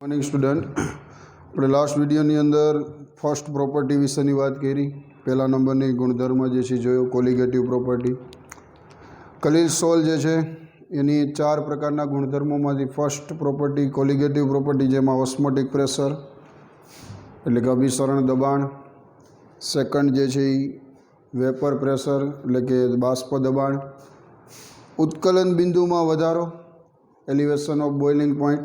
Morning student આપણે last વિડીયોની અંદર ફર્સ્ટ પ્રોપર્ટી વિશેની વાત કરી. પહેલા નંબરની ગુણધર્મ જે છે જોયો કોલિગેટિવ પ્રોપર્ટી. કલીલ સોલ જે છે એની 4 પ્રકારના ગુણધર્મોમાંથી ફર્સ્ટ પ્રોપર્ટી કોલિગેટિવ પ્રોપર્ટી, જેમાં ઓસ્મોટિક પ્રેશર એટલે કે અભિસરણ દબાણ. સેકન્ડ જે છે એ વેપર પ્રેશર એટલે કે બાષ્પ દબાણ. ઉત્કલન બિંદુમાં વધારો એલિવેશન ઓફ બોઇલિંગ પોઈન્ટ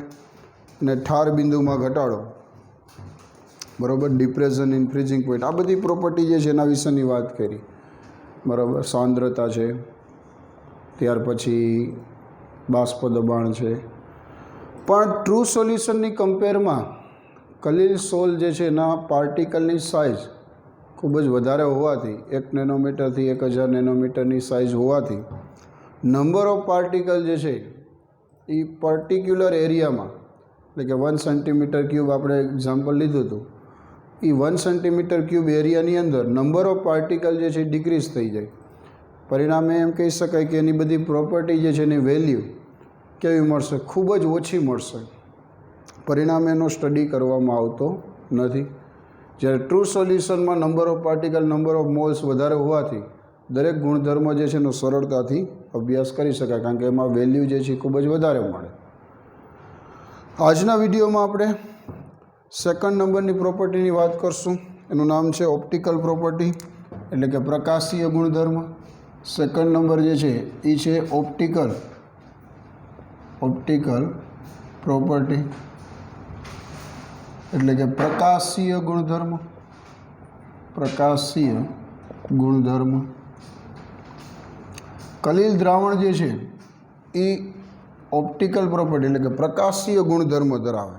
અને ઠાર બિંદુમાં ઘટાડો, બરાબર, ડિપ્રેશન ઇન ફ્રીઝિંગ પોઈન્ટ. આ બધી પ્રોપર્ટી જે છે એના વિશેની વાત કરી, બરાબર. સાંદ્રતા છે, ત્યાર પછી બાષ્પ દબાણ છે. પણ ટ્રુ સોલ્યુશનની કમ્પેરમાં કલીલ સોલ જે છે એના પાર્ટિકલની સાઇઝ ખૂબ જ વધારે હોવાથી 1 નેનોમીટરથી 1000 નેનોમીટરની સાઇઝ હોવાથી નંબર ઓફ પાર્ટિકલ જે છે એ પર્ટિક્યુલર એરિયામાં, એટલે કે 1 સેન્ટીમીટર ક્યુબ આપણે એક્ઝામ્પલ લીધું હતું, એ 1 સેન્ટીમીટર ક્યુબ એરિયાની અંદર નંબર ઓફ પાર્ટિકલ જે છે ડિક્રીઝ થઈ જાય. પરિણામે એમ કહી શકાય કે એની બધી પ્રોપર્ટી જે છે એની વેલ્યુ કેવી મળશે? ખૂબ જ ઓછી મળશે. પરિણામે એનો સ્ટડી કરવામાં આવતો નથી. જ્યારે ટ્રુ સોલ્યુશનમાં number of particle, number of moles વધારે હોવાથી દરેક ગુણધર્મ જે છે એનો સરળતાથી અભ્યાસ કરી શકાય, કારણ કે એમાં વેલ્યુ જે છે ખૂબ જ વધારે મળે. આજના વિડીયોમાં આપણે સેકન્ડ નંબરની પ્રોપર્ટીની વાત કરશું. એનું નામ છે ઓપ્ટિકલ પ્રોપર્ટી એટલે કે પ્રકાશીય ગુણધર્મ. સેકન્ડ નંબર જે છે એ છે ઓપ્ટિકલ પ્રોપર્ટી એટલે કે પ્રકાશીય ગુણધર્મ. કલીલ દ્રાવણ જે છે એ ઓપ્ટિકલ પ્રોપર્ટી એટલે કે પ્રકાશીય ગુણધર્મ ધરાવે.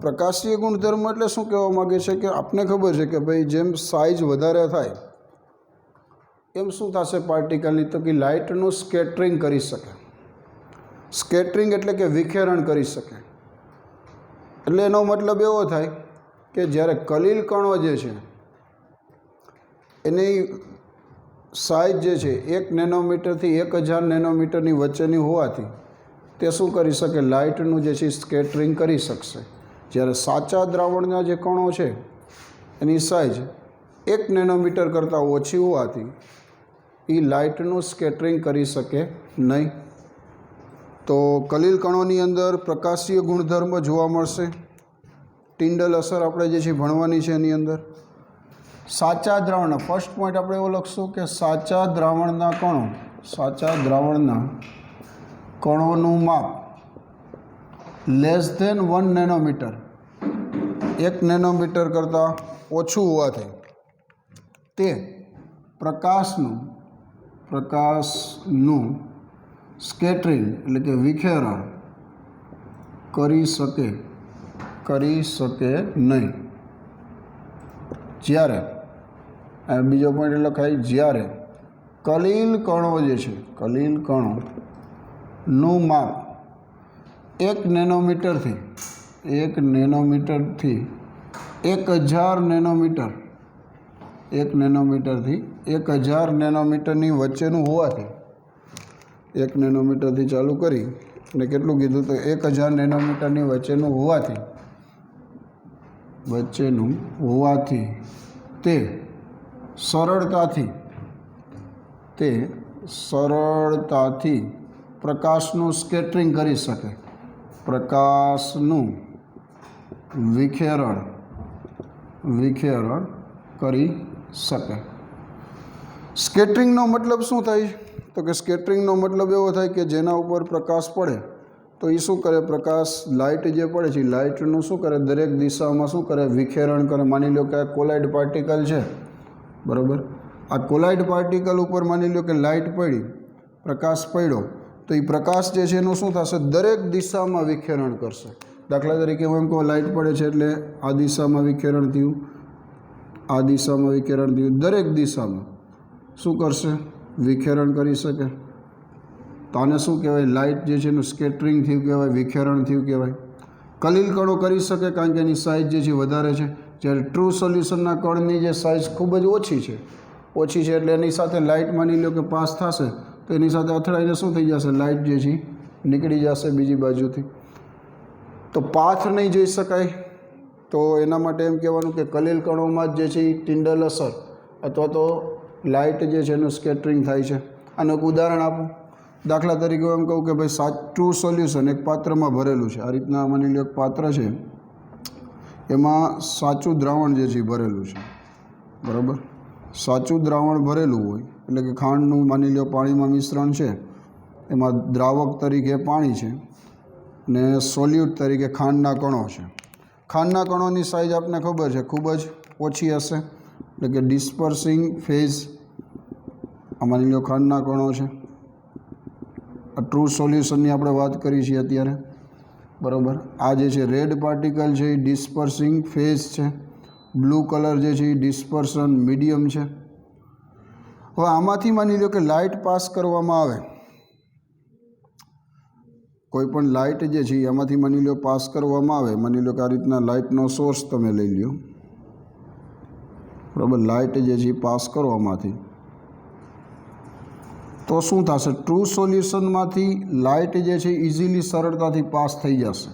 પ્રકાશીય ગુણધર્મ એટલે શું કહેવા માગે છે કે આપને ખબર છે કે ભાઈ જેમ સાઇઝ વધારે થાય એમ શું થશે પાર્ટિકલની? તો કે લાઇટનું સ્કેટરિંગ કરી શકે. સ્કેટરિંગ એટલે કે વિખેરણ કરી શકે. એટલે એનો મતલબ એવો થાય કે જ્યારે કલીલ કણો જે છે એની સાઇઝ જે છે 1 નેનોમીટરથી 1000 નેનોમીટરની વચ્ચેની હોવાથી તે શું કરી શકે? લાઇટનું જે છે સ્કેટરિંગ કરી શકશે. જ્યારે સાચા દ્રાવણના જે કણો છે એની સાઇઝ 1 નેનોમીટર કરતાં ઓછી હોવાથી એ લાઇટનું સ્કેટરિંગ કરી શકે નહીં. તો કલીલ કણોની અંદર પ્રકાશીય ગુણધર્મ જોવા મળશે. ટિન્ડલ અસર આપણે જે છે ભણવાની છે એની અંદર. સાચા દ્રાવણના ફર્સ્ટ પોઈન્ટ આપણે એવો લખશું કે સાચા દ્રાવણના કણોનું માપ લેસ ધેન 1 નેનોમીટર, 1 નેનોમીટર કરતાં ઓછું હોવાથી તે પ્રકાશનું સ્કેટરિંગ એટલે કે વિખેરણ કરી શકે નહીં. જ્યારે બીજો પોઈન્ટ લખાય, જ્યારે કલીલ કણો જે છે કલીલ કણોનું માપ 1 નેનોમીટરથી 1000 નેનોમીટરની વચ્ચેનું હોવાથી 1 નેનોમીટરથી ચાલુ કરી અને કેટલું કીધું? તો 1000 નેનોમીટરની વચ્ચેનું હોવાથી તે સરળતાથી પ્રકાશનું સ્કેટરિંગ કરી શકે, પ્રકાશનું વિખેરણ કરી શકે. સ્કેટરિંગનો મતલબ શું થાય? તો કે સ્કેટરિંગનો મતલબ એવો થાય કે જેના ઉપર પ્રકાશ પડે તો એ શું કરે? પ્રકાશ, લાઇટ જે પડે છે લાઇટનું શું કરે? દરેક દિશામાં શું કરે? વિખેરણ કરે. માની લો કે આ કોલાઇડ પાર્ટિકલ છે, બરાબર. આ કોલાઇડ પાર્ટિકલ ઉપર માની લો કે લાઇટ પડી, પ્રકાશ પડ્યો, તો એ પ્રકાશ જે છે એનું શું થશે? દરેક દિશામાં વિખેરણ કરશે. દાખલા તરીકે હું એમ કહું લાઇટ પડે છે એટલે આ દિશામાં વિખેરણ થયું, આ દિશામાં વિખેરણ થયું, દરેક દિશામાં શું કરશે? વિખેરણ કરી શકે. તો આને શું કહેવાય? લાઇટ જે છે એનું સ્કેટરિંગ થયું કહેવાય, વિખેરણ થયું કહેવાય. કલીલ કણો કરી શકે કારણ કે એની સાઇઝ જે છે વધારે છે. જ્યારે ટ્રુ સોલ્યુશનના કણની જે સાઇઝ ખૂબ જ ઓછી છે એટલે એની સાથે લાઇટ માની લો કે પાસ થશે તો એની સાથે અથડાઈને શું થઈ જશે? લાઇટ જે છે નીકળી જશે બીજી બાજુથી. તો પાથ નહીં જોઈ શકાય, તો એના માટે એમ કહેવાનું કે કલીલ કણોમાં જ જે છે એ ટિન્ડલ અસર અથવા તો લાઇટ જે છે એનું સ્કેટરિંગ થાય છે. આનું એક ઉદાહરણ આપું. દાખલા તરીકે એમ કહું કે ભાઈ સાચું સોલ્યુશન એક પાત્રમાં ભરેલું છે. આ રીતના માની લો એક પાત્ર છે, એમાં સાચું દ્રાવણ જે છે એ ભરેલું છે, બરાબર. સાચું દ્રાવણ ભરેલું હોય એટલે કે ખાંડનું માની લો પાણીમાં મિશ્રણ છે, એમાં દ્રાવક તરીકે પાણી છે ને સોલ્યુટ તરીકે ખાંડના કણો છે. ખાંડના કણોની સાઇઝ આપને ખબર છે ખૂબ જ ઓછી હશે, એટલે કે ડિસ્પર્સિંગ ફેઝ. આ માની લો ખાંડના કણો છે. આ ટ્રુ સોલ્યુશનની આપણે વાત કરી છીએ અત્યારે, બરાબર. આ જે છે રેડ પાર્ટિકલ છે એ ડિસ્પર્સિંગ ફેઝ છે, બ્લુ કલર જે છે એ ડિસ્પર્સન મીડિયમ છે. હવે આમાંથી માની લો કે લાઇટ પાસ કરવામાં આવે, કોઈ પણ લાઇટ જે છે એમાંથી માની લો પાસ કરવામાં આવે. માની લો કે આ રીતના લાઇટનો સોર્સ તમે લઈ લો, બરાબર. લાઇટ જે છે પાસ કરો આમાંથી, તો શું થશે? ટ્રુ સોલ્યુશનમાંથી લાઇટ જે છે ઇઝીલી સરળતાથી પાસ થઈ જશે,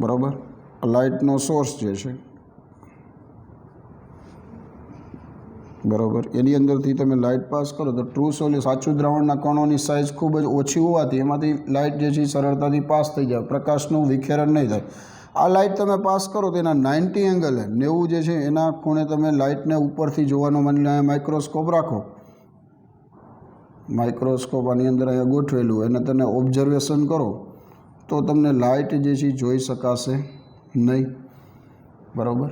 બરાબર. લાઇટનો સોર્સ જે છે, બરાબર, એની અંદરથી તમે લાઇટ પાસ કરો તો ટ્રુ સોલ્યુશન સાચું દ્રાવણના કણોની સાઇઝ ખૂબ જ ઓછી હોવાથી એમાંથી લાઇટ જે છે સરળતાથી પાસ થઈ જાય, પ્રકાશનું વિખેરણ નહીં થાય. આ લાઇટ તમે પાસ કરો તો એના 90 એંગલે 90 જે છે એના ખૂણે તમે લાઇટને ઉપરથી જોવાનો માની લો અહીંયા માઇક્રોસ્કોપ રાખો. માઇક્રોસ્કોપ આની અંદર અહીંયા ગોઠવેલું, એને તમે ઓબ્ઝર્વેશન કરો તો તમને લાઇટ જે છે જોઈ શકાશે નહીં, બરાબર.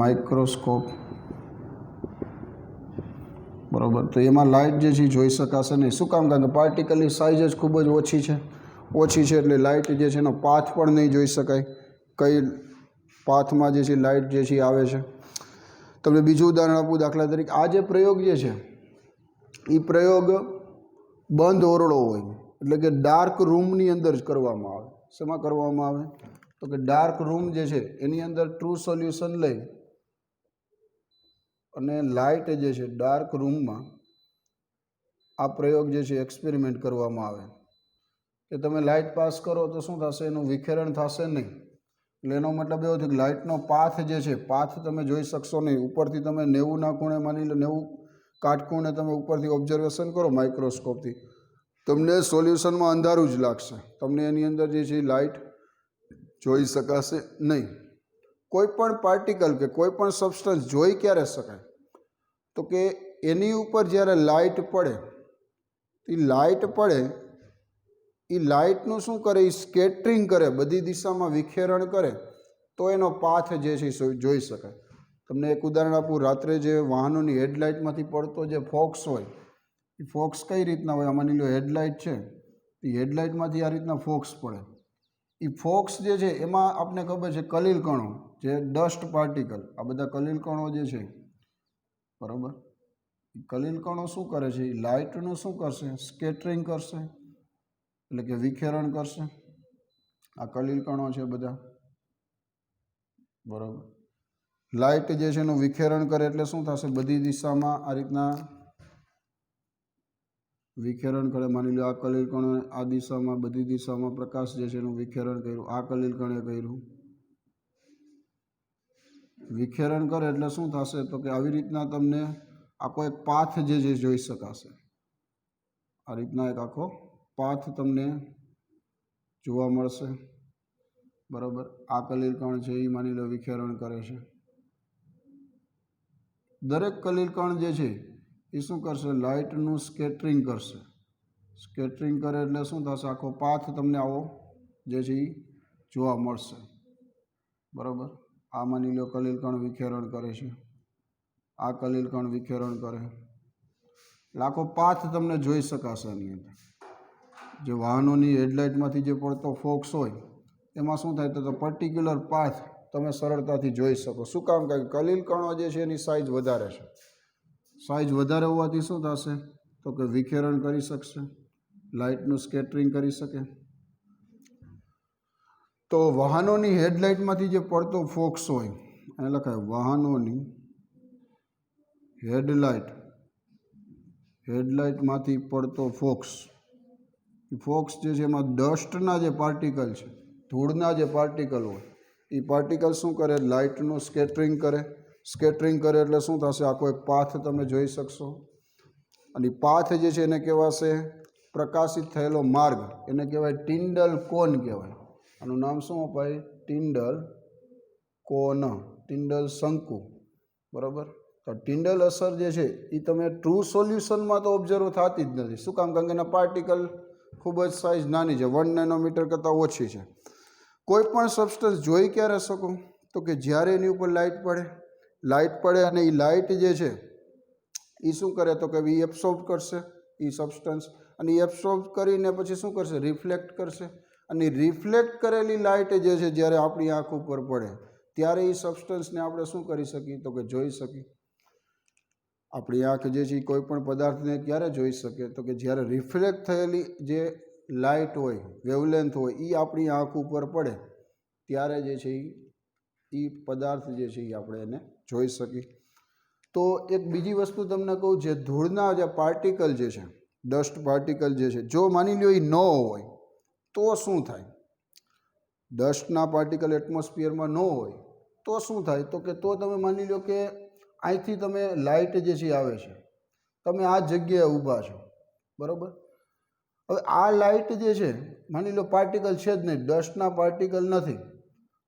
માઇક્રોસ્કોપ, બરાબર. તો એમાં લાઇટ જે છે જોઈ શકાશે નહીં. શું કામ? કારણ કે પાર્ટિકલની સાઇઝ જ ખૂબ જ ઓછી છે. એટલે લાઇટ જે છે એનો પાથ પણ નહીં જોઈ શકાય, કઈ પાથમાં જે છે લાઇટ જે છે આવે છે. તમને બીજું ઉદાહરણ આપું. દાખલા તરીકે આ જે પ્રયોગ જે છે એ પ્રયોગ બંધ ઓરડો હોય, એટલે કે ડાર્ક રૂમની અંદર જ કરવામાં આવે. શેમાં કરવામાં આવે? તો કે ડાર્ક રૂમ જે છે એની અંદર ટ્રુ સોલ્યુશન લઈ અને લાઇટ જે છે ડાર્ક રૂમમાં આ પ્રયોગ જે છે એક્સપેરિમેન્ટ કરવામાં આવે. કે તમે લાઇટ પાસ કરો તો શું થશે? એનું વિખેરણ થશે નહીં. એટલે એનો મતલબ એવો થયો કે લાઇટનો પાથ જે છે, પાથ તમે જોઈ શકશો નહીં. ઉપરથી તમે 90ના ખૂણે માની લો 90 કાટખૂણે તમે ઉપરથી ઓબ્ઝર્વેશન કરો માઇક્રોસ્કોપથી, તમને સોલ્યુશનમાં અંધારું જ લાગશે. તમને એની અંદર જે છે લાઇટ જોઈ શકાશે નહીં. કોઈ પણ પાર્ટિકલ કે કોઈ પણ સબસ્ટન્સ જોઈ ક્યારે શકાય? તો કે એની ઉપર જ્યારે લાઇટ પડે, એ લાઇટનું શું કરે? એ સ્કેટરિંગ કરે, બધી દિશામાં વિખેરણ કરે, તો એનો પાથ જે છે જોઈ શકાય. તમને એક ઉદાહરણ આપું. રાત્રે જે વાહનોની હેડલાઇટમાંથી પડતો જે ફોક્સ હોય, એ ફોક્સ કઈ રીતના હોય? માની લો હેડલાઇટ છે, એ હેડલાઇટમાંથી આ રીતના ફોક્સ પડે. એ ફોક્સ જે છે એમાં આપને ખબર છે કલીલ કણો, જે ડસ્ટ પાર્ટિકલ, આ બધા કલીલ કણો જે છે, બરાબર. કલીલ કણો શું કરે છે? એ લાઇટનું શું કરશે? સ્કેટરિંગ કરશે, એટલે કે વિખેરણ કરશે. આ કલીલ કણો છે બધા, બરાબર. લાઇટ જે છે એનું વિખેરણ કરે એટલે શું થશે? બધી દિશામાં આ રીતના વિખેરણ કરે. માની લો આ કલીલ કણો આ દિશામાં, બધી દિશામાં પ્રકાશ જે છે એનું વિખેરણ કર્યું. આ કલીલ કણે કર્યું. વિખેરણ કરે એટલે શું થશે? તો કે આવી રીતના તમને આખો એક પાથ જે છે જોઈ શકાશે. આ રીતના એક આખો પાથ તમને જોવા મળશે, બરાબર. આ કલીલ કણ છે એ માની લો વિખેરણ કરે છે. દરેક કલીલ કણ જે છે એ શું કરશે? લાઇટનું સ્કેટરિંગ કરશે. સ્કેટરિંગ કરે એટલે શું થશે? આખો પાથ તમને આવો જે છે એ જોવા મળશે, બરાબર. આ માની લો કલીલ કણ વિખેરણ કરે છે, આ કલીલ કણ વિખેરણ કરે, એટલે આખો પાથ તમને જોઈ શકાશે. એની અંદર જે વાહનોની હેડલાઇટમાંથી જે પડતો ફોક્સ હોય એમાં શું થાય? તો પર્ટિક્યુલર પાથ તમે સરળતાથી જોઈ શકો. શું કામ? કે કલીલ કણો જે છે એની સાઇઝ વધારે છે. સાઇઝ વધારે હોવાથી શું થશે? તો કે વિખેરણ કરી શકશે, લાઇટનું સ્કેટરિંગ કરી શકે. તો વાહનોની હેડલાઇટમાંથી જે પડતો ફોક્સ હોય, એને લખાય વાહનોની હેડલાઇટમાંથી પડતો ફોક્સ, એ ફોક્સ જે છે એમાં ડસ્ટના જે પાર્ટિકલ છે, ધૂળના જે પાર્ટિકલ હોય એ પાર્ટિકલ શું કરે, લાઇટનું સ્કેટરિંગ કરે. સ્કેટરિંગ કરે એટલે શું થશે, આખો એક પાથ તમે જોઈ શકશો. અને પાથ જે છે એને કહેવાશે પ્રકાશિત થયેલો માર્ગ, એને કહેવાય ટિન્ડલ કોન કહેવાય. આનું નામ શું અપાય, ટિન્ડલ કોન, ટિન્ડલ શંકુ. બરાબર. તો ટિન્ડલ અસર જે છે એ તમે ટ્રુ સોલ્યુશનમાં તો ઓબ્ઝર્વ થતી જ નથી. શું કામ? કારણ કે એના પાર્ટિકલ ખૂબ જ સાઇઝ નાની છે, 1 નેનોમીટર કરતાં ઓછી છે. કોઈ પણ સબસ્ટન્સ જોઈ ક્યારે શકો, તો કે જ્યારે એની ઉપર લાઇટ પડે. લાઇટ પડે અને એ લાઇટ જે છે એ શું કરે, તો કે એ એબ્સોર્બ કરશે એ સબસ્ટન્સ, અને એ એબ્સોર્બ કરીને પછી શું કરશે, રિફ્લેક્ટ કરશે. અને રિફ્લેક્ટ કરેલી લાઇટ જે છે જ્યારે આપણી આંખ ઉપર પડે ત્યારે એ સબસ્ટન્સને આપણે શું કરી શકીએ, તો કે જોઈ શકીએ. આપણી આંખ જે છે એ કોઈ પણ પદાર્થને ક્યારે જોઈ શકે, તો કે જ્યારે રિફ્લેક્ટ થયેલી જે લાઇટ હોય, વેવલેન્થ હોય, એ આપણી આંખ ઉપર પડે ત્યારે જે છે એ પદાર્થ જે છે એ આપણે એને જોઈ શકીએ. તો એક બીજી વસ્તુ તમને કહું, જે ધૂળના જે પાર્ટિકલ જે છે, ડસ્ટ પાર્ટિકલ જે છે, જો માની લો એ ન હોય તો શું થાય? ડસ્ટના પાર્ટિકલ એટમોસ્ફિયરમાં ન હોય તો શું થાય, તો કે તો તમે માની લો કે અહીંથી તમે લાઇટ જે છે આવે છે, તમે આ જગ્યાએ ઊભા છો, બરાબર. હવે આ લાઇટ જે છે માની લો પાર્ટિકલ છે જ નહીં, ડસ્ટના પાર્ટિકલ નથી,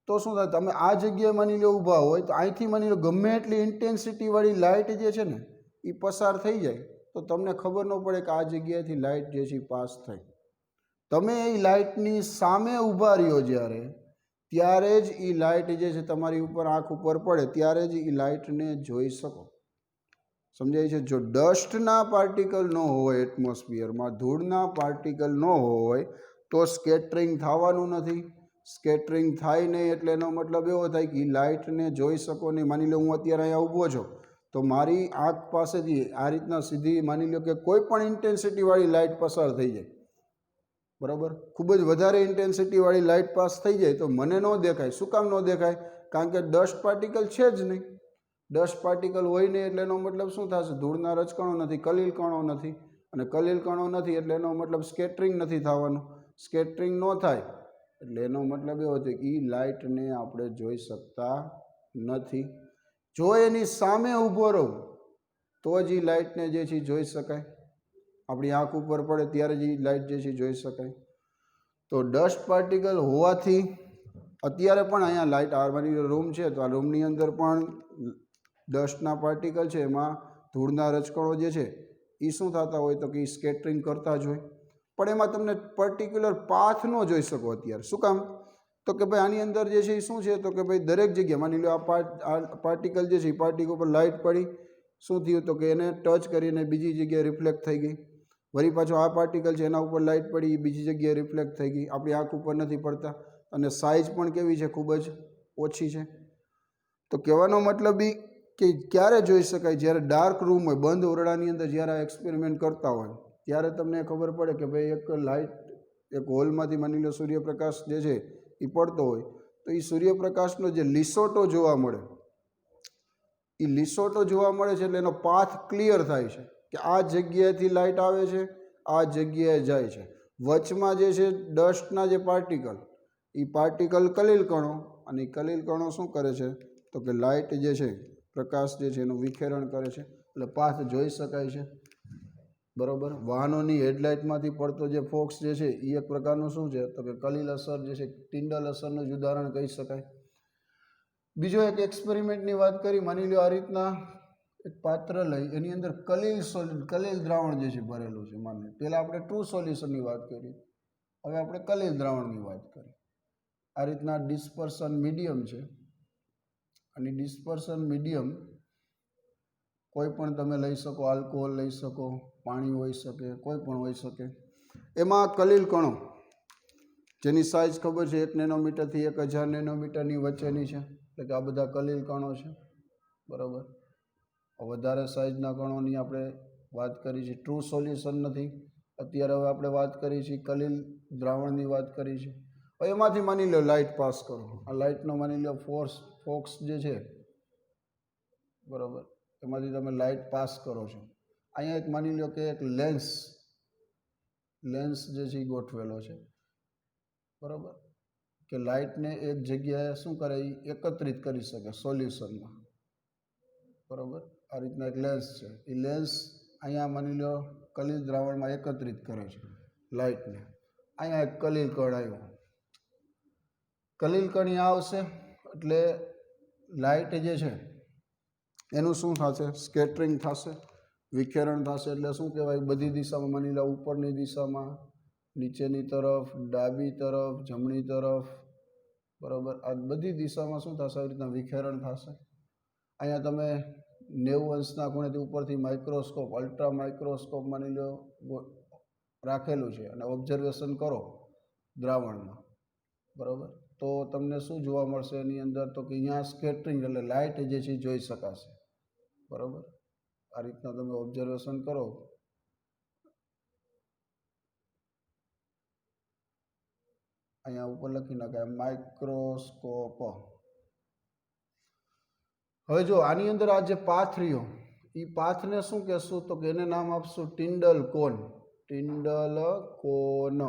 તો શું થાય, તમે આ જગ્યાએ માની લો ઊભા હોય તો અહીંથી માની લો ગમે એટલી ઇન્ટેન્સિટીવાળી લાઇટ જે છે ને એ પસાર થઈ જાય તો તમને ખબર ન પડે કે આ જગ્યાએથી લાઇટ જે છે એ પાસ થઈ. તમે એ લાઇટની સામે ઊભા રહ્યો જ્યારે, ત્યારે જ એ લાઇટ જે છે તમારી ઉપર આંખ ઉપર પડે ત્યારે જ એ લાઇટને જોઈ શકો. સમજાય છે? જો ડસ્ટના પાર્ટિકલ ન હોય એટમોસ્ફિયરમાં, ધૂળના પાર્ટિકલ ન હોય તો સ્કેટરિંગ થવાનું નથી. સ્કેટરિંગ થાય નહીં એટલે એનો મતલબ એવો થાય કે એ લાઇટને જોઈ શકો નહીં. માની લો હું અત્યારે અહીંયા ઊભો છું તો મારી આંખ પાસેથી આ રીતના સીધી માની લો કે કોઈ પણ ઇન્ટેન્સિટીવાળી લાઇટ પસાર થઈ જાય, બરાબર. ખૂબ જ વધારે ઇન્ટેન્સિટીવાળી લાઇટ પાસ થઈ જાય તો મને ન દેખાય. શું કામ ન દેખાય? કારણ કે ડસ્ટ પાર્ટિકલ છે જ નહીં. ડસ્ટ પાર્ટિકલ હોય નહીં એટલે એનો મતલબ શું થશે, ધૂળના રજકણો નથી, કલીલ કણો નથી. અને કલીલ કણો નથી એટલે એનો મતલબ સ્કેટરિંગ નથી થવાનું. સ્કેટરિંગ ન થાય એટલે એનો મતલબ એવો છે કે એ લાઇટને આપણે જોઈ શકતા નથી. જો એની સામે ઊભો રહું તો જ એ લાઇટને જે છે જોઈ શકાય. આપણી આંખ ઉપર પડે ત્યારે જ એ લાઇટ જે છે જોઈ શકાય. તો ડસ્ટ પાર્ટિકલ હોવાથી અત્યારે પણ અહીંયા લાઇટ આવવાની રૂમ છે તો આ રૂમની અંદર પણ ડસ્ટના પાર્ટિકલ છે, એમાં ધૂળના રજકણો જે છે એ શું થતા હોય, તો કે એ સ્કેટરિંગ કરતા જ હોય. પણ એમાં તમને પર્ટિક્યુલર પાથ ન જોઈ શકો અત્યારે. શું કામ? તો કે ભાઈ આની અંદર જે છે એ શું છે, તો કે ભાઈ દરેક જગ્યાએ માની લો આ પાર્ટિકલ જે છે એ પાર્ટિકલ ઉપર લાઇટ પડી, શું થયું, તો કે એને ટચ કરીને બીજી જગ્યાએ રિફ્લેક્ટ થઈ ગઈ. વળી પાછો આ પાર્ટિકલ છે એના ઉપર લાઇટ પડી, એ બીજી જગ્યાએ રિફ્લેક્ટ થઈ ગઈ. આપણી આંખ ઉપર નથી પડતા અને સાઇઝ પણ કેવી છે, ખૂબ જ ઓછી છે. તો કહેવાનો મતલબ એ કે ક્યારે જોઈ શકાય, જ્યારે ડાર્ક રૂમ હોય, બંધ ઓરડાની અંદર જ્યારે આ એક્સપેરિમેન્ટ કરતા હોય ત્યારે તમને ખબર પડે કે ભાઈ એક લાઇટ એક હોલમાંથી માની લો સૂર્યપ્રકાશ જે છે એ પડતો હોય તો એ સૂર્યપ્રકાશનો જે લીસોટો જોવા મળે, એ લીસોટો જોવા મળે છે એટલે એનો પાથ ક્લિયર થાય છે કે આ જગ્યાએથી લાઇટ આવે છે, આ જગ્યાએ જાય છે. વચમાં જે છે ડસ્ટના જે પાર્ટિકલ, એ પાર્ટિકલ કલીલ કણો, અને એ કલીલ કણો શું કરે છે, તો કે લાઇટ જે છે, પ્રકાશ જે છે એનું વિખેરણ કરે છે એટલે પાથ જોઈ શકાય છે, બરાબર. વાહનોની હેડલાઇટમાંથી પડતો જે ફોક્સ જે છે એ એક પ્રકારનું શું છે, તો કે કલીલ અસર જે છે, ટિન્ડલ અસરનું જ ઉદાહરણ કહી શકાય. બીજો એક એક્સપેરિમેન્ટની વાત કરી, માની લો આ રીતના એક પાત્ર લઈ એની અંદર કલીલ દ્રાવણ જે છે ભરેલું છે. માની પહેલાં આપણે ટ્રુ સોલ્યુશનની વાત કરી, હવે આપણે કલીલ દ્રાવણની વાત કરી. આ રીતના ડિસ્પર્સન મીડિયમ છે અને ડિસ્પર્સન મીડિયમ કોઈ પણ તમે લઈ શકો, આલ્કોહોલ લઈ શકો, પાણી હોઈ શકે, કોઈ પણ હોઈ શકે. એમાં કલીલ કણો જેની સાઇઝ ખબર છે 1 નેનોમીટરથી 1000 નેનોમીટરની વચ્ચેની છે, એટલે કે આ બધા કલીલ કણો છે, બરાબર. વધારે સાઇઝના કણોની આપણે વાત કરી છે. ટ્રુ સોલ્યુશન નથી અત્યારે, હવે આપણે વાત કરી છે કલીલ દ્રાવણની વાત કરી છે. હવે એમાંથી માની લો લાઇટ પાસ કરો, આ લાઇટનો માની લો ફોક્સ જે છે, બરાબર, એમાંથી તમે લાઇટ પાસ કરો છો. અહીંયા એક માની લો કે એક લેન્સ લેન્સ જે છે એ ગોઠવેલો છે, બરાબર, કે લાઇટને એક જગ્યાએ શું કરે, એ એકત્રિત કરી શકે સોલ્યુશનમાં, બરાબર. આ રીતના એક લેન્સ છે, એ લેન્સ અહીંયા માની લો કલિલ દ્રાવણમાં એકત્રિત કરે છે લાઇટને. અહીંયા એક કલિલ કણ આવ્યો, કલિલ કણ અહીંયા આવશે એટલે લાઇટ જે છે એનું શું થશે, સ્કેટરિંગ થશે, વિખેરણ થશે. એટલે શું કહેવાય, બધી દિશામાં માની લો ઉપરની દિશામાં, નીચેની તરફ, ડાબી તરફ, જમણી તરફ, બરાબર, આ બધી દિશામાં શું થશે, આવી રીતના વિખેરણ થશે. અહીંયા તમે 90 અંશના ખૂણેથી ઉપરથી માઇક્રોસ્કોપ, અલ્ટ્રા માઇક્રોસ્કોપ માની લો રાખેલું છે અને ઓબ્ઝર્વેશન કરો દ્રાવણમાં, બરાબર, તો તમને શું જોવા મળશે એની અંદર, તો કે અહીંયા સ્કેટરિંગ એટલે લાઇટ જે છે જોઈ શકાશે, બરાબર. આ રીતના તમે ઓબ્ઝર્વેશન કરો. અહીંયા ઉપર લખી નાખાય માઇક્રોસ્કોપ. હવે જો આની અંદર આ જે પાથ રહ્યો, એ પાથને શું કહેશું, તો કે એને નામ આપશું ટિન્ડલ કોન. ટિન્ડલ કોન,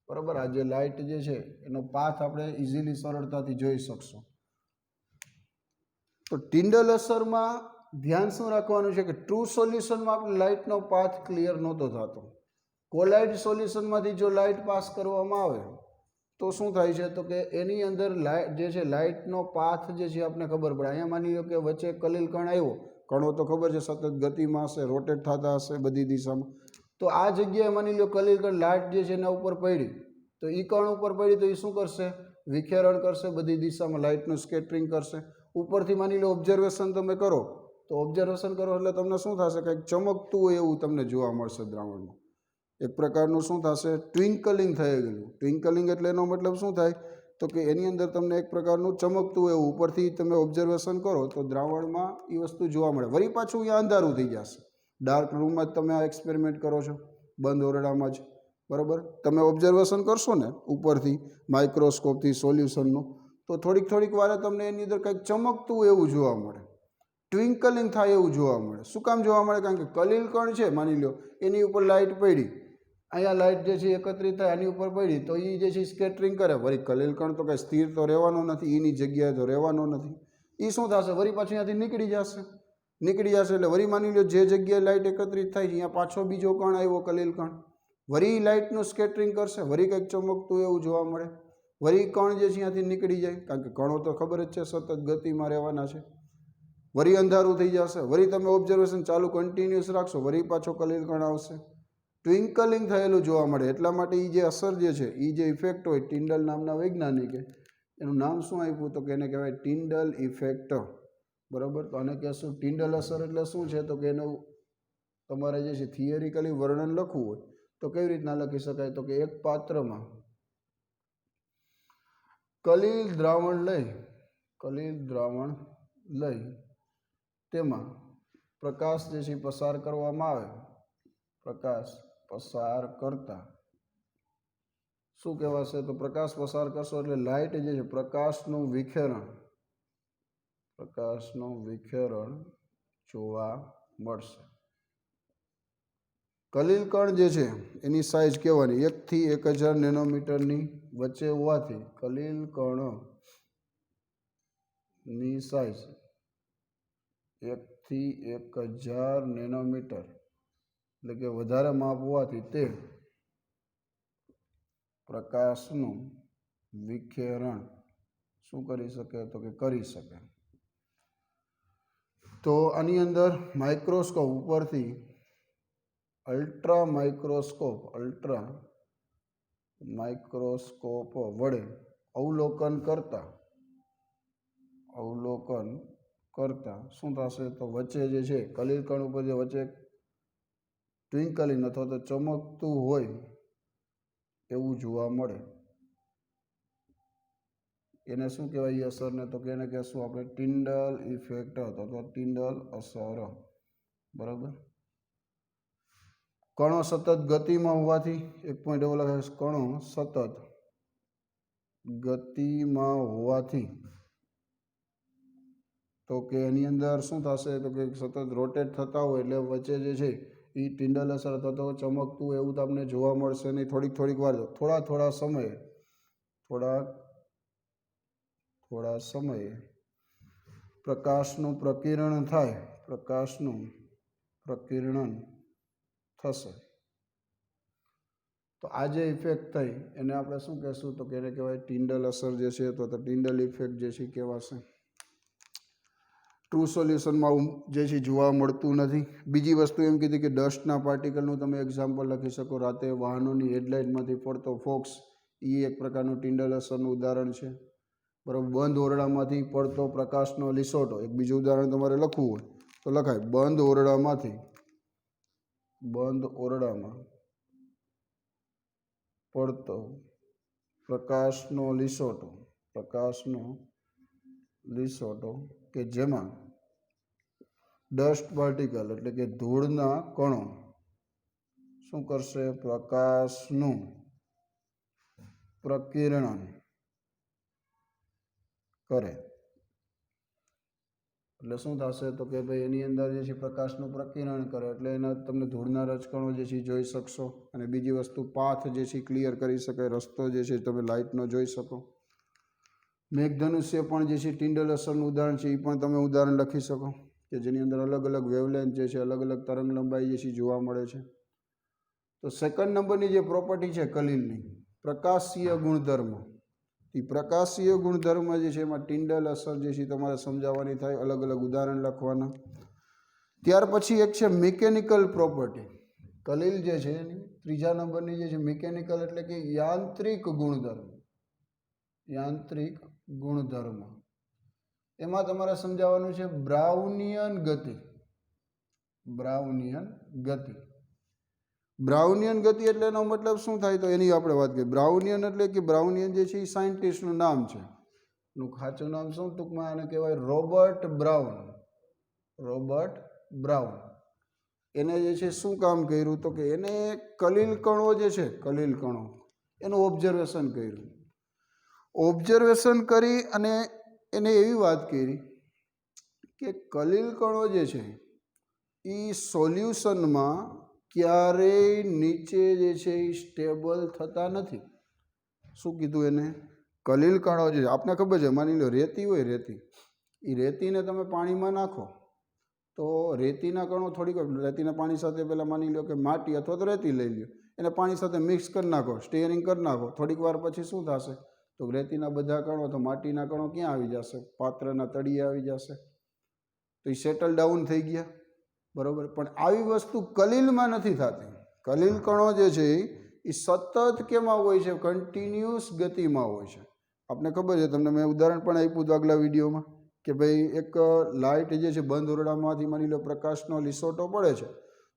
બરાબર. આ જે લાઇટ જે છે એનો પાથ આપણે ઇઝીલી સરળતાથી જોઈ શકશું. તો ટિન્ડલ અસરમાં ધ્યાન શું રાખવાનું છે કે ટ્રુ સોલ્યુશનમાં આપણે લાઇટનો પાથ ક્લિયર નહોતો થતો. કોલાઇડ સોલ્યુશનમાંથી જો લાઇટ પાસ કરવામાં આવે તો શું થાય છે, તો કે એની અંદર લાઇટ જે છે, લાઇટનો પાથ જે છે આપણે ખબર પડે. અહીંયા માની લો કે વચ્ચે કલિલ કણ આવ્યો, કણો તો ખબર છે સતત ગતિમાં હશે, રોટેટ થતા હશે બધી દિશામાં. તો આ જગ્યાએ માની લો કલિલ કણ લાઇટ જે છે એના ઉપર પડી, તો એ કણ ઉપર પડી તો એ શું કરશે, વિખેરણ કરશે, બધી દિશામાં લાઇટનું સ્કેટરિંગ કરશે. ઉપરથી માની લો ઓબ્ઝર્વેશન તમે કરો, તો ઓબ્ઝર્વેશન કરો એટલે તમને શું થશે, કંઈક ચમકતું હોય એવું તમને જોવા મળશે દ્રાવણમાં. એક પ્રકારનું શું થશે, ટ્વિંકલિંગ થઈ ગયેલું. ટ્વિંકલિંગ એટલે એનો મતલબ શું થાય, તો કે એની અંદર તમને એક પ્રકારનું ચમકતું હોય એવું ઉપરથી તમે ઓબ્ઝર્વેશન કરો તો દ્રાવણમાં એ વસ્તુ જોવા મળે. વળી પાછું અહીંયા અંધારું થઈ જશે. ડાર્ક રૂમમાં જ તમે આ એક્સપેરિમેન્ટ કરો છો, બંધ ઓરડામાં જ, બરાબર. તમે ઓબ્ઝર્વેશન કરશો ને ઉપરથી માઇક્રોસ્કોપથી સોલ્યુશનનું, તો થોડીક વારે તમને એની અંદર કંઈક ચમકતું એવું જોવા મળે, ટ્વિંકલિંગ થાય એવું જોવા મળે. શું કામ જોવા મળે, કારણ કે કલિલ કણ છે માની લો એની ઉપર લાઇટ પડી, અહીંયા લાઇટ જે છે એકત્રિત થાય, આની ઉપર પડી તો એ જે છે સ્કેટરિંગ કરે. વળી કલિલ કણ તો કંઈ સ્થિર તો રહેવાનો નથી, એની જગ્યાએ તો રહેવાનો નથી. એ શું થશે, વળી પાછું અહીંયાથી નીકળી જશે. એટલે વળી માની લો જે જગ્યાએ લાઇટ એકત્રિત થાય છે અહીંયા પાછો બીજો કણ આવ્યો, કલિલ કણ, વળી લાઇટનું સ્કેટરિંગ કરશે, વળી કંઈક ચમકતું એવું જોવા મળે, વળી કણ જે છે અહીંયાથી નીકળી જાય, કારણ કે કણો તો ખબર જ છે સતત ગતિમાં રહેવાના છે. વળી અંધારું થઈ જશે, વળી તમે ઓબ્ઝર્વેશન ચાલુ કન્ટિન્યુઅસ રાખશો, વળી પાછો કલિલ કણ આવશે, ટ્વિંકલિંગ થયેલું જોવા મળે. એટલા માટે એ જે અસર જે છે, એ જે ઇફેક્ટ હોય, ટિન્ડલ નામના વૈજ્ઞાનિકે એનું નામ શું આપ્યું, તો કે એને કહેવાય ટિન્ડલ ઇફેક્ટ, બરાબર. તો આને કહેશું ટિન્ડલ અસર. એટલે શું છે, તો કે એનું તમારે જે છે થિયરિકલી વર્ણન લખવું હોય તો કેવી રીતના લખી શકાય, તો કે એક પાત્રમાં કલિલ દ્રાવણ લઈ તેમાં પ્રકાશ જે છે પસાર કરવામાં આવે, પ્રકાશ પસાર કરતા શું કહેવાશે, તો પ્રકાશ પસાર કરશો એટલે લાઇટ જે છે પ્રકાશનું વિખેરણ જોવા મળશે. કલિલ કણ જે છે એની સાઇઝ કહેવાની 1 થી 1000 નેનોમીટરની વચ્ચે હોવાથી કલિલ કણની સાઇઝ 1 થી 1000 નેનોમીટર એટલે કે વધારે માપ હોવાથી તે પ્રકાશનું વિખેરણ શું કરી શકે, તો કે કરી શકે. તો આની અંદર માઇક્રોસ્કોપ ઉપરથી અલ્ટ્રા માઇક્રોસ્કોપ વડે અવલોકન કરતા શું થશે, તો વચ્ચે જે છે કલિલ કણ ઉપર જે વચ્ચે ટ્વિંકલિંગ અથવા તો ચમકતું હોય એવું જોવા મળે. એને શું કહેવાય એ અસરને, તો કે એને કહેશું આપણે ટિન્ડલ ઇફેક્ટ અથવા ટિન્ડલ અસર, બરાબર. કણો સતત ગતિમાં હોવાથી, એક પોઈન્ટ એવો લખાય, કણો સતત ગતિમાં હોવાથી તો કે એની અંદર શું થશે, તો કે સતત રોટેટ થતા હોય એટલે વચ્ચે જે છે એ ટિંડલ અસર અથવા તો ચમકતું એવું તમને જોવા મળશે નહીં. થોડીક વાર થોડા સમયે પ્રકાશનું પ્રકિરણ થાય, પ્રકાશનું પ્રકિર્ણન થશે. તો આ જે ઇફેક્ટ થઈ એને આપણે શું કહેશું? તો કે એને કહેવાય ટિંડલ અસર જે છે, તો ટિંડલ ઇફેક્ટ જે છે કહેવાશે. ટ્રુ સોલ્યુશનમાં જે છે જોવા મળતું નથી. બીજી વસ્તુ એમ કીધી કે ડસ્ટના પાર્ટિકલનું તમે એક્ઝામ્પલ લખી શકો. રાતે વાહનોની હેડલાઇટમાંથી પડતો ફોક્સ એ એક પ્રકારનું ટિંડલ અસરનું ઉદાહરણ છે. બરાબર. બંધ ઓરડામાંથી પડતો પ્રકાશનો લીસોટો, એક બીજું ઉદાહરણ તમારે લખવું હોય તો લખાય. બંધ ઓરડામાં પડતો પ્રકાશનો લીસોટો કે જેમાં ડસ્ટ પાર્ટિકલ એટલે કે ધૂળના કણો શું કરશે? પ્રકાશનું પ્રકિર્ણન કરે. એટલે શું થશે? તો કે ભાઈ એની અંદર જે છે પ્રકાશનું પ્રકિર્ણન કરે એટલે એના તમને ધૂળના રજકણો જે છે જોઈ શકશો. અને બીજી વસ્તુ પાથ જે છે ક્લિયર કરી શકાય, રસ્તો જે છે તમે લાઇટનો જોઈ શકો. મેઘધનુષ્ય પણ જે છે ટિંડલ અસરનું ઉદાહરણ છે. એ પણ તમે ઉદાહરણ લખી શકો કે જેની અંદર અલગ અલગ વેવલેન્થ જે છે, અલગ અલગ તરંગ લંબાઈ જે છે જોવા મળે છે. તો સેકન્ડ નંબરની જે પ્રોપર્ટી છે કલિલની, પ્રકાશીય ગુણધર્મ. એ પ્રકાશીય ગુણધર્મ જે છે એમાં ટિંડલ અસર જે છે તમારે સમજાવવાની થાય, અલગ અલગ ઉદાહરણ લખવાના. ત્યાર પછી એક છે મિકેનિકલ પ્રોપર્ટી. કલિલ જે છે એની ત્રીજા નંબરની જે છે મિકેનિકલ એટલે કે યાંત્રિક ગુણધર્મ. એમાં તમારે સમજાવવાનું છે બ્રાઉનિયન ગતિ એટલે એનો મતલબ શું થાય? તો એની આપણે વાત કરીએ. બ્રાઉનિયન એટલે કે બ્રાઉનિયન જે છે એ સાયન્ટિસ્ટનું નામ છે. એનું સાચું નામ શું? ટૂંકમાં એને કહેવાય રોબર્ટ બ્રાઉન. એને જે છે શું કામ કર્યું? તો કે એને કલિલ કણો જે છે, એનું ઓબ્ઝર્વેશન કરી અને એને એવી વાત કરી કે કલિલ કણો જે છે એ સોલ્યુશનમાં ક્યારેય નીચે જે છે એ સ્ટેબલ થતા નથી. શું કીધું એને? કલિલ કણો જે આપને ખબર છે, માની લો રેતી હોય, એ રેતીને તમે પાણીમાં નાખો તો રેતીના કણો રેતીના પાણી સાથે પહેલાં માની લો કે માટી અથવા તો રેતી લઈ લો, એને પાણી સાથે મિક્સ કરી નાખો, સ્ટેરિંગ કરી નાખો. થોડીક વાર પછી શું થશે? તો રેતીના બધા કણો તો માટીના કણો ક્યાં આવી જશે? પાત્રના તળિયે આવી જશે. તો એ સેટલ ડાઉન થઈ ગયા. બરાબર. પણ આવી વસ્તુ કલિલમાં નથી થતી. કલિલ કણો જે છે એ સતત કેમાં હોય છે? કન્ટિન્યુઅસ ગતિમાં હોય છે. આપને ખબર છે, તમને મેં ઉદાહરણ પણ આપ્યું હતું આગલા વિડીયોમાં કે ભાઈ એક લાઇટ જે છે બંધ ઓરડામાંથી માની લો પ્રકાશનો લીસોટો પડે છે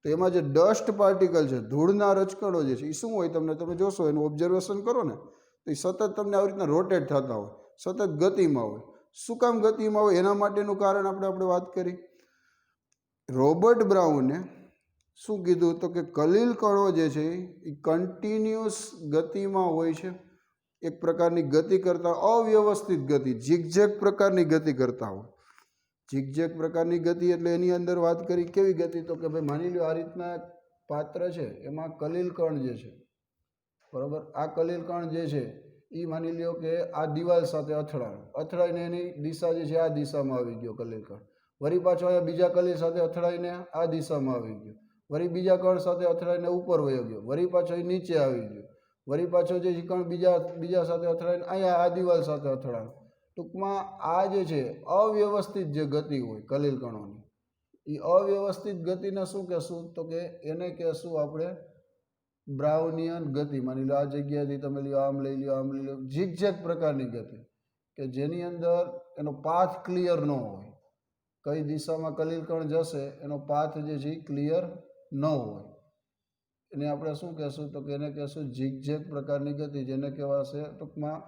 તો એમાં જે ડસ્ટ પાર્ટિકલ છે, ધૂળના રજકણો જે છે એ શું હોય? તમે જોશો, એનું ઓબ્ઝર્વેશન કરો ને તો એ સતત તમને આવી રીતના રોટેટ થતા હોય, સતત ગતિમાં હોય. શું કામ ગતિમાં હોય? એના માટેનું કારણ આપણે વાત કરી. રોબર્ટ બ્રાઉને શું કીધું? તો કે કલિલ કણો જે છે એ કન્ટિન્યુઅસ ગતિમાં હોય છે. એક પ્રકારની ગતિ કરતા અવ્યવસ્થિત ગતિ, ઝિગઝેગ પ્રકારની ગતિ કરતા હોય. ઝિગઝેગ પ્રકારની ગતિ એટલે એની અંદર વાત કરી કેવી ગતિ? તો કે ભાઈ માની લો આ રીતના પાત્ર છે, એમાં કલિલ કણ જે છે, બરાબર, આ કલિલ કણ જે છે એ માની લો કે આ દિવાલ સાથે અથડાઈને એની દિશા જે છે આ દિશામાં આવી ગયો કલિલ કણ. વળી પાછો અહીંયા બીજા કલિલ સાથે અથડાઈને આ દિશામાં આવી ગયો. વળી બીજા કણ સાથે અથડાઈને ઉપર વયો ગયો. વળી પાછો એ નીચે આવી ગયો. વળી પાછો જે કણ બીજા સાથે અથડાઈને અહીંયા આ દિવાલ સાથે અથડાયો. ટૂંકમાં આ જે છે અવ્યવસ્થિત જે ગતિ હોય કલિલ કણોની, એ અવ્યવસ્થિત ગતિને શું કહેશું? તો કે એને કહેશું આપણે બ્રાઉનિયન ગતિ. માની લો આ જગ્યાએથી તમે લ્યો, આમ લઈ લો, ઝિગઝેગ પ્રકારની ગતિ કે જેની અંદર એનો પાથ ક્લિયર ન હોય. કઈ દિશામાં કલિલ કણ જશે એનો પાથ જે છે એ ક્લિયર ન હોય. એને આપણે શું કહેશું? તો કે એને કહેશું ઝિગઝેગ પ્રકારની ગતિ, જેને કહેવાશે ટૂંકમાં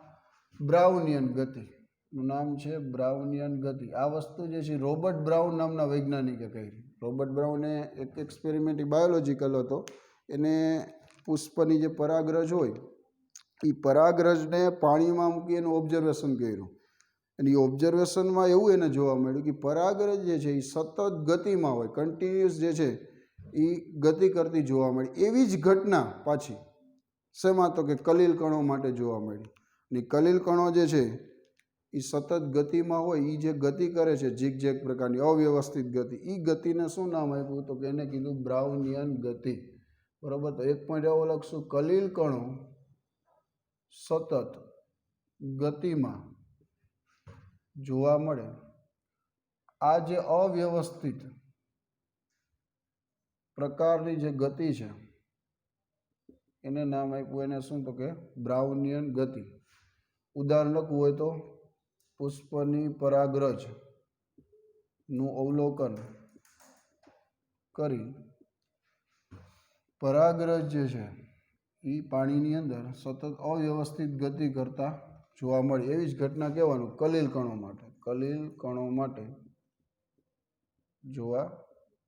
બ્રાઉનિયન ગતિ. નું નામ છે બ્રાઉનિયન ગતિ. આ વસ્તુ જે છે રોબર્ટ બ્રાઉન નામના વૈજ્ઞાનિકે કરી. રોબર્ટ બ્રાઉને એક એક્સપેરિમેન્ટ બાયોલોજીકલ હતો. એને પુષ્પની જે પરાગરજ હોય એ પરાગરજને પાણીમાં મૂકી એનું ઓબ્ઝર્વેશન કર્યું. અને એ ઓબ્ઝર્વેશનમાં એવું એને જોવા મળ્યું કે પરાગરજ જે છે એ સતત ગતિમાં હોય, કન્ટિન્યુઅસ જે છે એ ગતિ કરતી જોવા મળી. એવી જ ઘટના પાછી શેમાં તો કે કલીલ કણો માટે જોવા મળી. અને કલીલ કણો જે છે એ સતત ગતિમાં હોય, એ જે ગતિ કરે છે ઝીગઝેગ પ્રકારની અવ્યવસ્થિત ગતિ, એ ગતિને શું નામ આપ્યું તો કે એને કીધું બ્રાઉનિયન ગતિ. બરાબર. તો એક પોઈન્ટ એવો લખશું, કલીલ કણો સતત ગતિમાં જોવા મળે. આ જે અવ્યવસ્થિત પ્રકારની જે ગતિ છે એને નામ આપ્યું, એને શું તો કે બ્રાઉનિયન ગતિ. ઉદાહરણ લખવું હોય તો પુષ્પની પરાગરજ નું અવલોકન કરી પરાગરજ જે છે એ પાણીની અંદર સતત અવ્યવસ્થિત ગતિ કરતા જોવા મળે. એવી જ ઘટના કહેવાનું કલીલ કણો માટે, કલીલ કણો માટે જોવા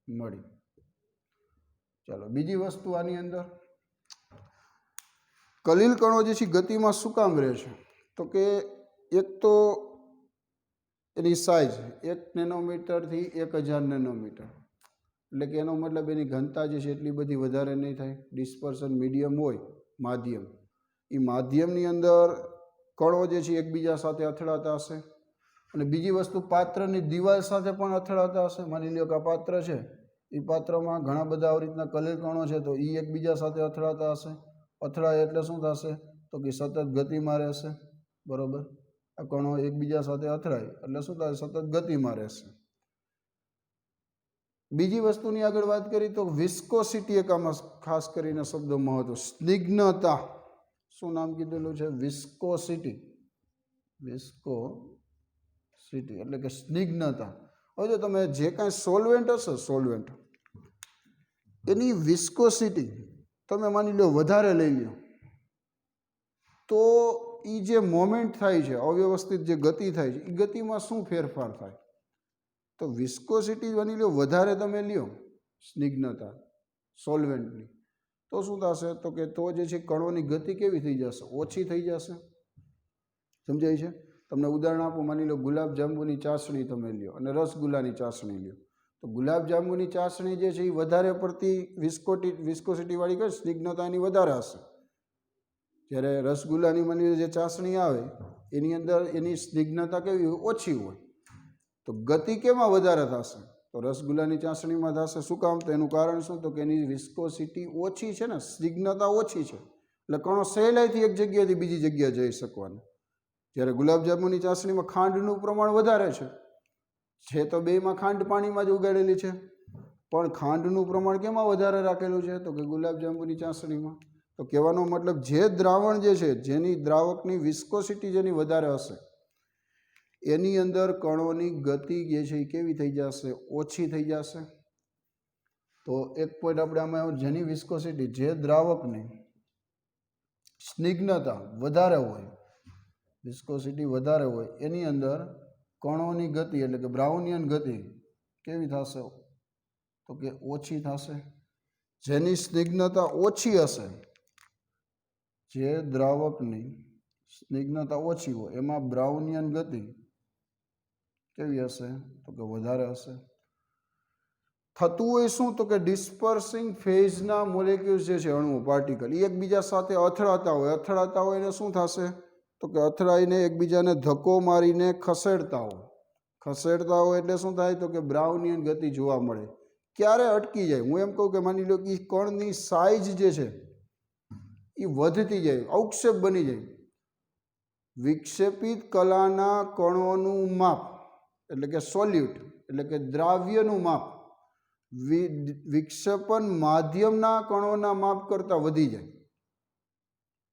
મળી. ચાલો બીજી વસ્તુ આની અંદર, કલીલ કણો જે છે ગતિમાં શું કામ રહે છે તો કે એક તો એની સાઇઝ 1 નેનોમીટરથી 1000 નેનોમીટર, એટલે કે એનો મતલબ એની ઘનતા જે છે એટલી બધી વધારે નહીં થાય. ડિસ્પર્સન મીડિયમ હોય માધ્યમ, એ માધ્યમની અંદર કણો જે છે એકબીજા સાથે અથડાતા હશે. અને બીજી વસ્તુ પાત્રની દિવાલ સાથે પણ અથડાતા હશે. માની લો કે આ પાત્ર છે, એ પાત્રમાં ઘણા બધા આવી રીતના કલીલ કણો છે, તો એ એકબીજા સાથે અથડાતા હશે. અથડાય એટલે શું થશે તો કે સતત ગતિમાં રહેશે. બરાબર. આ કણો એકબીજા સાથે અથડાય એટલે શું થાય, સતત ગતિમાં રહેશે. બીજી વસ્તુની આગળ વાત કરી તો વિસ્કોસિટી એક આમાં ખાસ કરીને શબ્દ મહત્વ, સ્નિગ્ધતા. શું નામ કીધેલું છે? વિસ્કોસિટી. વિસ્કોસિટી એટલે કે સ્નિગ્ધતા. હવે જો તમે જે કાંઈ સોલ્વેન્ટ હશે, સોલ્વેન્ટ એની વિસ્કોસિટી તમે માની લો વધારે લઈ લો તો એ જે મોમેન્ટ થાય છે, અવ્યવસ્થિત જે ગતિ થાય છે, એ ગતિમાં શું ફેરફાર થાય? તો વિસ્કોસિટી માની લો વધારે તમે લ્યો સ્નિગ્ધતા સોલ્વેન્ટની, તો શું થશે તો કે તો જે છે કણોની ગતિ કેવી થઈ જશે? ઓછી થઈ જશે. સમજાય છે? તમને ઉદાહરણ આપું, માની લો ગુલાબજાંબુની ચાસણી તમે લ્યો અને રસગુલ્લાની ચાસણી લ્યો. તો ગુલાબજાંબુની ચાસણી જે છે એ વધારે પડતી વિસ્કોસિટીવાળી કઈ સ્નિગ્ધતા એની વધારે હશે. જ્યારે રસગુલ્લાની માની લો જે ચાસણી આવે એની અંદર એની સ્નિગ્ધતા કેવી હોય? ઓછી હોય. તો ગતિ કેમાં વધારે થશે? તો રસગુલ્લાની ચાસણીમાં થશે. શું કામ? તો એનું કારણ શું તો કે એની વિસ્કોસિટી ઓછી છે ને, સ્નિગ્ધતા ઓછી છે, એટલે કણો સહેલાઈથી એક જગ્યાએથી બીજી જગ્યાએ જઈ શકવાના. જ્યારે ગુલાબજાંબુની ચાસણીમાં ખાંડનું પ્રમાણ વધારે છે તો બેમાં ખાંડ પાણીમાં જ ઉગાડેલી છે, પણ ખાંડનું પ્રમાણ કેમાં વધારે રાખેલું છે તો કે ગુલાબજાંબુની ચાસણીમાં. તો કહેવાનો મતલબ જે દ્રાવણ જે છે, જેની દ્રાવકની વિસ્કોસિટી જેની વધારે હશે, એની અંદર કણોની ગતિ જે છે એ કેવી થઈ જશે? ઓછી થઈ જશે. તો એક પોઈન્ટ આપણે આમાં, જેની વિસ્કોસિટી, જે દ્રાવકની સ્નિગ્ધતા વધારે હોય, વિસ્કોસિટી વધારે હોય, એની અંદર કણોની ગતિ એટલે કે બ્રાઉનિયન ગતિ કેવી થશે તો કે ઓછી થશે. જેની સ્નિગ્ધતા ઓછી હશે, જે દ્રાવકની સ્નિગ્ધતા ઓછી હોય એમાં બ્રાઉનિયન ગતિ કેવી હશે તો કે વધારે હશે. થતું હોય શું તો કે ડિસ્પર્સિંગ ફેઝના મોલેક્યુલ્સ જે છે, અણુઓ, પાર્ટિકલ, એ એકબીજા સાથે અથડાતા હોય એને શું થશે તો કે અથડાઈને એકબીજાને ધક્કો મારીને ખસેડતા હોય એટલે શું થાય તો કે બ્રાઉનિયન ગતિ જોવા મળે. ક્યારે અટકી જાય? હું એમ કહું કે માની લો કે કણની સાઇઝ જે છે એ વધતી જાય, અવક્ષેપ બની જાય. વિક્ષેપિત કલાના કણોનું માપ એટલે કે સોલ્યુટ એટલે કે દ્રાવ્યનું માપ વિક્ષેપન માધ્યમના કણોના માપ કરતાં વધી જાય.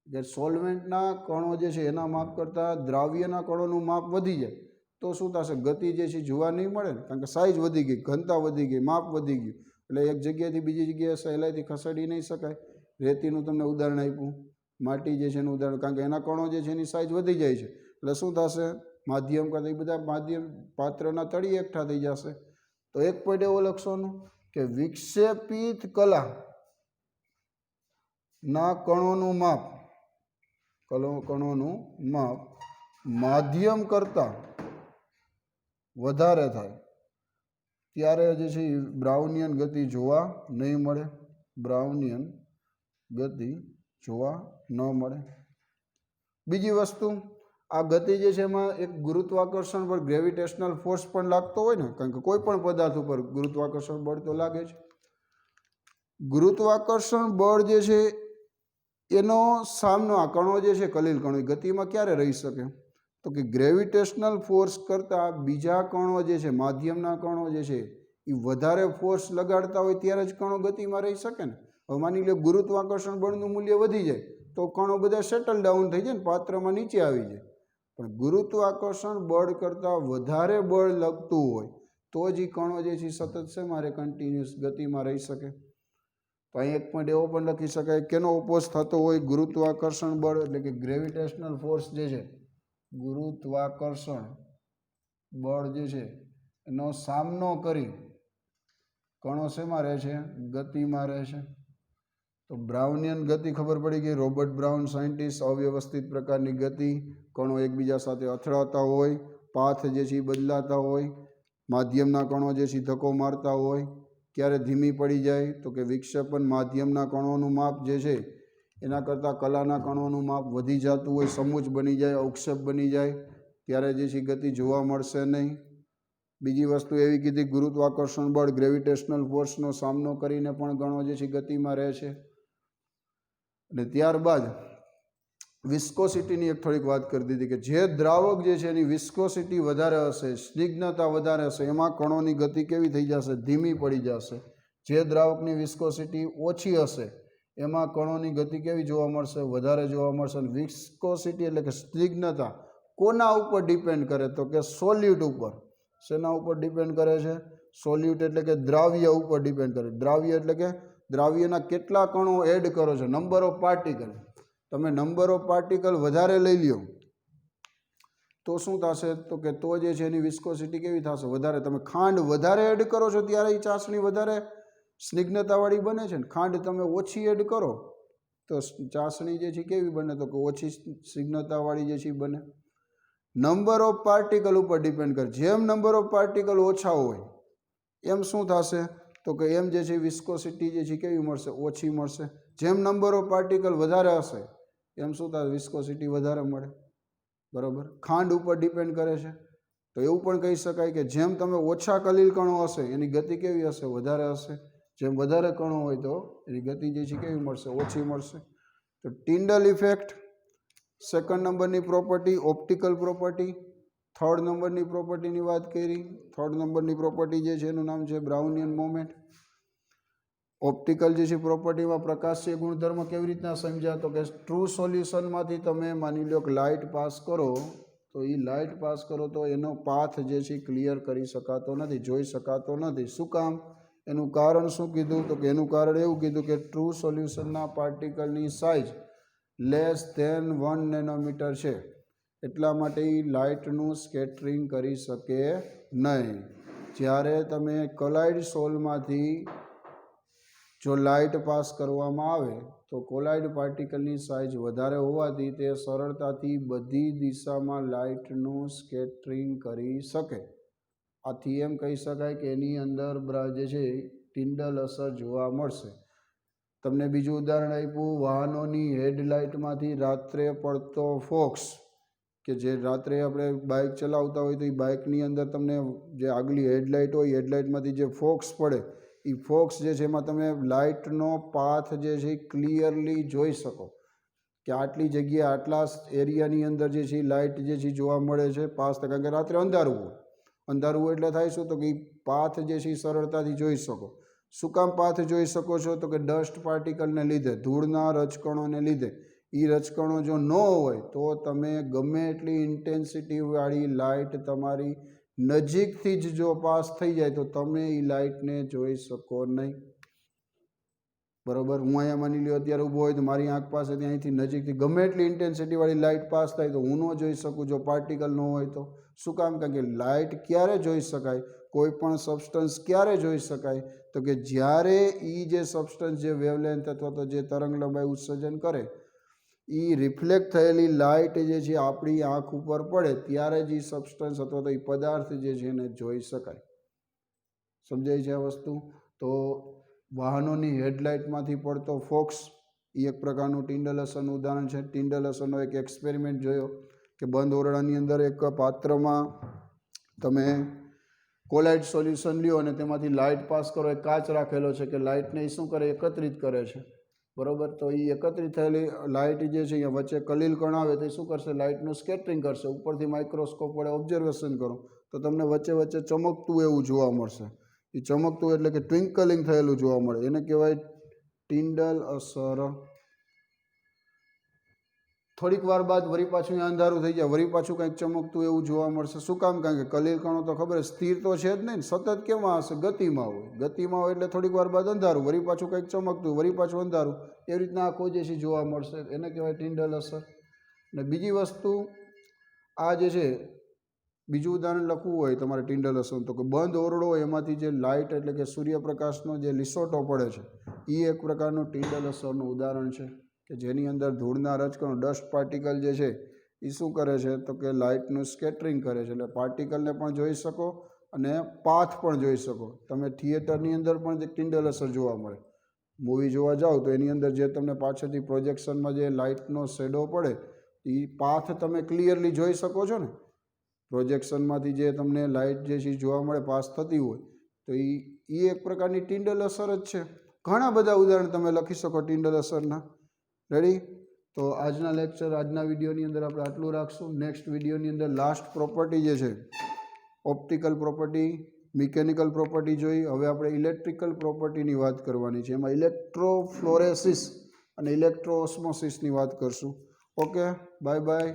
જે સોલ્વેન્ટના કણો જે છે એના માપ કરતાં દ્રાવ્યના કણોનું માપ વધી જાય તો શું થશે? ગતિ જે છે જોવા નહીં મળે ને, કારણ કે સાઇઝ વધી ગઈ, ઘનતા વધી ગઈ, માપ વધી ગયું, એટલે એક જગ્યાએથી બીજી જગ્યાએ સહેલાઈથી ખસેડી નહીં શકાય. રેતીનું તમને ઉદાહરણ આપ્યું, માટી જે છે એનું ઉદાહરણ, કારણ કે એના કણો જે છે એની સાઇઝ વધી જાય છે, એટલે શું થશે? માધ્યમ કરતાં એ બધા માધ્યમ પાત્રના તળિયે એકઠા થઈ જશે. તો એક પોઈન્ટ એવો લખશોનો કે વિક્ષેપિત કલા ના કણોનું માપ માધ્યમ કરતાં વધારે થાય ત્યારે જે છે એ બ્રાઉનિયન ગતિ જોવા નહીં મળે, બ્રાઉનિયન ગતિ જોવા ન મળે. બીજી વસ્તુ, આ ગતિ જે છે એમાં એક ગુરુત્વાકર્ષણ બળ ગ્રેવિટેશનલ ફોર્સ પણ લાગતો હોય ને, કારણ કે કોઈ પણ પદાર્થ ઉપર ગુરુત્વાકર્ષણ બળ તો લાગે છે. ગુરુત્વાકર્ષણ બળ જે છે એનો સામનો આ કણો જે છે કલીલ કણો એ ગતિમાં ક્યારે રહી શકે, તો કે ગ્રેવિટેશનલ ફોર્સ કરતાં બીજા કણો જે છે માધ્યમના કણો જે છે એ વધારે ફોર્સ લગાડતા હોય ત્યારે જ કણો ગતિમાં રહી શકે ને. હવે માની લો ગુરુત્વાકર્ષણ બળનું મૂલ્ય વધી જાય તો કણો બધા સેટલ ડાઉન થઈ જાય ને, પાત્રમાં નીચે આવી જાય. પણ ગુરુત્વાકર્ષણ બળ કરતાં વધારે બળ લગતું હોય તો જ એ કણો જે છે સતત શેમાં રહે, કન્ટિન્યુઅસ ગતિમાં રહી શકે. તો અહીં એક પોઈન્ટ એવો પણ લખી શકાય કેનો ઓપોઝ થતો હોય, ગુરુત્વાકર્ષણ બળ એટલે કે ગ્રેવિટેશનલ ફોર્સ જે છે, ગુરુત્વાકર્ષણ બળ જે છે એનો સામનો કરી કણો શેમાં રહે છે, ગતિમાં રહે છે. તો બ્રાઉનિયન ગતિ ખબર પડી ગઈ, રોબર્ટ બ્રાઉન સાયન્ટિસ્ટ, અવ્યવસ્થિત પ્રકારની ગતિ, કણો એકબીજા સાથે અથડાતા હોય, પાથ જે છે એ બદલાતા હોય, માધ્યમના કણો જે છે ધક્કો મારતા હોય, ક્યારે ધીમી પડી જાય તો કે વિક્ષેપન માધ્યમના કણોનું માપ જે છે એના કરતાં કલાના કણોનું માપ વધી જતું હોય, સમુચ્ચ બની જાય, અવક્ષેપ બની જાય, ત્યારે જે છે ગતિ જોવા મળશે નહીં. બીજી વસ્તુ એવી કીધી, ગુરુત્વાકર્ષણ બળ ગ્રેવિટેશનલ ફોર્સનો સામનો કરીને પણ કણો જે છે ગતિમાં રહે છે. અને ત્યારબાદ વિસ્કોસિટીની એક થોડીક વાત કરી દીધી કે જે દ્રાવક જે છે એની વિસ્કોસિટી વધારે હશે, સ્નિગ્ધતા વધારે હશે, એમાં કણોની ગતિ કેવી થઈ જશે, ધીમી પડી જશે. જે દ્રાવકની વિસ્કોસિટી ઓછી હશે એમાં કણોની ગતિ કેવી જોવા મળશે, વધારે જોવા મળશે. અને વિસ્કોસિટી એટલે કે સ્નિગ્ધતા કોના ઉપર ડિપેન્ડ કરે, તો કે સોલ્યુટ ઉપર. શેના ઉપર ડિપેન્ડ કરે છે, સોલ્યુટ એટલે કે દ્રાવ્ય ઉપર ડિપેન્ડ કરે. દ્રાવ્ય એટલે કે દ્રાવ્યના કેટલા કણો એડ કરો છો, નંબર ઓફ પાર્ટિકલ. તમે નંબર ઓફ પાર્ટિકલ વધારે લઈ લ્યો તો શું થશે, તો કે તો જે છે એની વિસ્કોસિટી કેવી થશે, વધારે. તમે ખાંડ વધારે એડ કરો છો ત્યારે એ ચાસણી વધારે સ્નિગ્ધતાવાળી બને છે ને, ખાંડ તમે ઓછી એડ કરો તો ચાસણી જે છે કેવી બને, તો કે ઓછી સ્નિગ્ધતાવાળી જે છે બને. નંબર ઓફ પાર્ટિકલ ઉપર ડિપેન્ડ કરે. જેમ નંબર ઓફ પાર્ટિકલ ઓછા હોય એમ શું થશે, તો કે એમ જે છે વિસ્કોસિટી જે છે કેવી મળશે, ઓછી મળશે. જેમ નંબર ઓફ પાર્ટિકલ વધારે હશે એમ શું થાય, વિસ્કોસિટી વધારે મળે. બરાબર, ખાંડ ઉપર ડિપેન્ડ કરે છે. તો એવું પણ કહી શકાય કે જેમ તમે ઓછા કલીલ કણો હશે એની ગતિ કેવી હશે, વધારે હશે. જેમ વધારે કણો હોય તો એની ગતિ જે છે કેવી મળશે, ઓછી મળશે. તો ટિન્ડલ ઇફેક્ટ સેકન્ડ નંબરની પ્રોપર્ટી. ઓપ્ટિકલ પ્રોપર્ટી થર્ડ નંબરની પ્રોપર્ટીની વાત કરી. થર્ડ નંબરની પ્રોપર્ટી જે છે એનું નામ છે બ્રાઉનિયન મોમેન્ટ. ઓપ્ટિકલ જે છે પ્રોપર્ટીમાં પ્રકાશીય ગુણધર્મ કેવી રીતના સમજ્યા, તો કે ટ્રુ સોલ્યુશનમાંથી તમે માની લો કે લાઇટ પાસ કરો તો એ લાઇટ પાસ કરો તો એનો પાથ જે છે ક્લિયર કરી શકાતો નથી, જોઈ શકાતો નથી. શું કામ, એનું કારણ શું કીધું, તો કે એનું કારણ એવું કીધું કે ટ્રુ સોલ્યુશનના પાર્ટિકલની સાઇઝ લેસ ધેન 1 નેનોમીટર છે, એટલા માટે એ લાઇટનું સ્કેટરિંગ કરી શકે નહીં. જ્યારે તમે કોલાઇડ સોલમાંથી જો લાઇટ પાસ કરવામાં આવે તો કોલાઇડ પાર્ટિકલની સાઇઝ વધારે હોવાથી તે સરળતાથી બધી દિશામાં લાઇટનું સ્કેટરિંગ કરી શકે. આથી એમ કહી શકાય કે એની અંદર જે છે ટિન્ડલ અસર જોવા મળશે. તમને બીજું ઉદાહરણ આપ્યું, વાહનોની હેડલાઇટમાંથી રાત્રે પડતો ફોક્સ, કે જે રાત્રે આપણે બાઇક ચલાવતા હોય તો એ બાઇકની અંદર તમને જે આગલી હેડલાઇટ હોય હેડલાઇટમાંથી જે ફોક્સ પડે એ ફોક્સ જે છે એમાં તમે લાઇટનો પાથ જે છે ક્લિયરલી જોઈ શકો કે આટલી જગ્યાએ આટલા એરિયાની અંદર જે છે લાઇટ જે છે જોવા મળે છે પાસ થાય. કારણ કે રાત્રે અંધારું હોય, અંધારું હોય એટલે થાય શું, તો કે એ પાથ જે છે એ સરળતાથી જોઈ શકો. શું કામ પાથ જોઈ શકો છો, તો કે ડસ્ટ પાર્ટિકલને લીધે, ધૂળના રજકણોને લીધે. એ રજકણો જો ન હોય તો તમે ગમે એટલી ઇન્ટેન્સિટીવાળી લાઇટ તમારી નજીકથી જ જો પાસ થઈ જાય તો તમે એ લાઇટને જોઈ શકો નહીં. બરાબર, હું અહીંયા માની લ્યો અત્યારે ઊભો હોય તો મારી આંખ પાસે ત્યાંથી નજીકથી ગમે એટલી ઇન્ટેન્સિટીવાળી લાઇટ પાસ થાય તો હું ન જોઈ શકું જો પાર્ટિકલ ન હોય તો. શું કામ, કારણ કે લાઇટ ક્યારે જોઈ શકાય, કોઈ પણ સબસ્ટન્સ ક્યારે જોઈ શકાય, તો કે જ્યારે એ જે સબસ્ટન્સ જે વેવલેન્થ અથવા તો જે તરંગ લંબાઈ ઉત્સર્જન કરે એ રિફ્લેક્ટ થયેલી લાઇટ જે છે આપણી આંખ ઉપર પડે ત્યારે જ એ સબસ્ટન્સ અથવા તો એ પદાર્થ જે છે એને જોઈ શકાય. સમજાય છે આ વસ્તુ? તો વાહનોની હેડલાઇટમાંથી પડતો ફોક્સ એ એક પ્રકારનું ટિન્ડલ અસરનું ઉદાહરણ છે. ટિન્ડલ અસરનો એક એક્સપેરિમેન્ટ જોયો કે બંધ ઓરડાની અંદર એક પાત્રમાં તમે કોલાઇડ સોલ્યુશન લ્યો અને તેમાંથી લાઇટ પાસ કરો. એક કાચ રાખેલો છે કે લાઇટને એ શું કરે, એકત્રિત કરે છે, બરાબર? તો એ એકત્રિત થયેલી લાઇટ જે છે અહીંયા વચ્ચે કલીલ કણ આવે તો એ શું કરશે, લાઇટનું સ્કેટરિંગ કરશે. ઉપરથી માઇક્રોસ્કોપ વડે ઓબ્ઝર્વેશન કરો તો તમને વચ્ચે વચ્ચે ચમકતું એવું જોવા મળશે. એ ચમકતું એટલે કે ટ્વિંકલિંગ થયેલું જોવા મળે, એને કહેવાય ટિન્ડલ અસર. થોડીક વાર બાદ વળી પાછું અહીંયા અંધારું થઈ જાય, વળી પાછું કંઈક ચમકતું એવું જોવા મળશે. શું કામ? કારણ કે કલીલ કણો તો ખબર સ્થિર તો છે જ નહીં, સતત કેમાં હશે, ગતિમાં હોય. ગતિમાં હોય એટલે થોડીક વાર બાદ અંધારું, વળી પાછું કંઈક ચમકતું, વળી પાછું અંધારું, એવી રીતના આખો જે છે જોવા મળશે. એને કહેવાય ટિન્ડલ અસર. અને બીજી વસ્તુ આ જે છે, બીજું ઉદાહરણ લખવું હોય તમારે ટિન્ડલ અસર, તો કે બંધ ઓરડો હોય એમાંથી જે લાઇટ એટલે કે સૂર્યપ્રકાશનો જે લીસોટો પડે છે એ એક પ્રકારનું ટિન્ડલ અસરનું ઉદાહરણ છે કે જેની અંદર ધૂળના રજકણો, ડસ્ટ પાર્ટિકલ જે છે એ શું કરે છે, તો કે લાઇટનું સ્કેટરિંગ કરે છે. એટલે પાર્ટિકલને પણ જોઈ શકો અને પાથ પણ જોઈ શકો. તમે થિયેટરની અંદર પણ જે ટિન્ડલ અસર જોવા મળે, મૂવી જોવા જાઓ તો એની અંદર જે તમને પાછળથી પ્રોજેક્શનમાં જે લાઇટનો શેડો પડે એ પાથ તમે ક્લિયરલી જોઈ શકો છો ને. પ્રોજેક્શનમાંથી જે તમને લાઇટ જે છે જોવા મળે, પાસ થતી હોય, તો એ એક પ્રકારની ટિન્ડલ અસર જ છે. ઘણા બધા ઉદાહરણ તમે લખી શકો ટિન્ડલ અસરના. રેડી? તો આજના લેક્ચર, આજના વિડીયોની અંદર આપણે આટલું રાખશું. નેક્સ્ટ વિડીયોની અંદર લાસ્ટ પ્રોપર્ટી જે છે, ઓપ્ટિકલ પ્રોપર્ટી, મિકેનિકલ પ્રોપર્ટી જોઈ. હવે આપણે ઇલેક્ટ્રિકલ પ્રોપર્ટીની વાત કરવાની છે. એમાં ઇલેક્ટ્રોફ્લોરેસિસ અને ઇલેક્ટ્રોઓસ્મોસિસની વાત કરશું. Okay, bye bye.